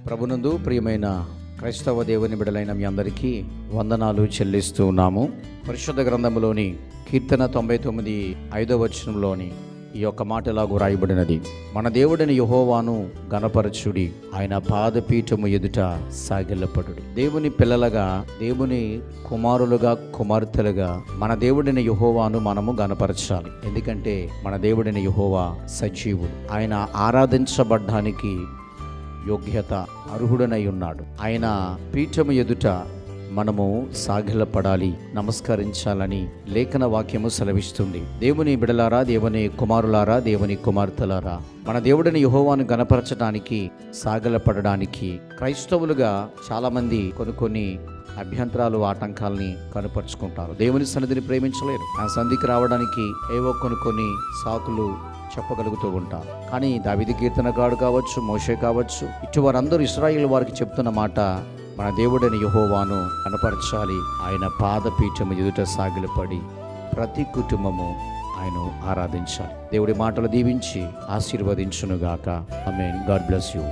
ప్రభునందు ప్రియమైన క్రైస్తవ దేవుని బిడ్డలైన మీ అందరికీ వందనాలు చెల్లిస్తూ ఉన్నాము. పరిశుద్ధ గ్రంథంలోని కీర్తన 99:5 వచనంలోని ఈ యొక్క మాట ఇలాగూ రాయబడినది: మన దేవుడిని యెహోవాను గణపరచుడి, ఆయన పాదపీఠము ఎదుట సాగిలపడుడి. దేవుని పిల్లలుగా, దేవుని కుమారులుగా, కుమార్తెలుగా మన దేవుడిని యెహోవాను మనము గణపరచాలి. ఎందుకంటే మన దేవుడిని యెహోవా సజీవుడు. ఆయన ఆరాధించబడ్డానికి యోగ్యత అర్హుడనై ఉన్నాడు. ఆయన పీఠము ఎదుట మనము సాగిలపడాలి, నమస్కరించాలని లేఖన వాక్యము సెలవిస్తుంది. దేవుని బిడలారా, దేవుని కుమారులారా, దేవుని కుమార్తెలారా, మన దేవుడిని యెహోవాను గణపరచడానికి, సాగిలపడడానికి క్రైస్తవులుగా చాలామంది కొన్ని అభ్యంతరాలు, ఆటంకాలని కనపరుచుకుంటారు. దేవుని సన్నిధిని ప్రేమించలేరు. ఆ సన్నిధికి రావడానికి ఏవో కొన్ని సాకులు చెప్పగలుగుతూ ఉంటారు. కానీ దావీదు కీర్తనకారుడు కావచ్చు, మోషే కావచ్చు, ఇటు వారందరూ ఇశ్రాయేలు వారికి చెప్తున్న మాట, మన దేవుడైన యెహోవాను కనపరచాలి, ఆయన పాదపీఠము ఎదుట సాగిలపడి ప్రతి కుటుంబము ఆయన ఆరాధించాలి. దేవుడి మాటలు దీవించి ఆశీర్వదించునుగాక. ఆమేన్. God bless you.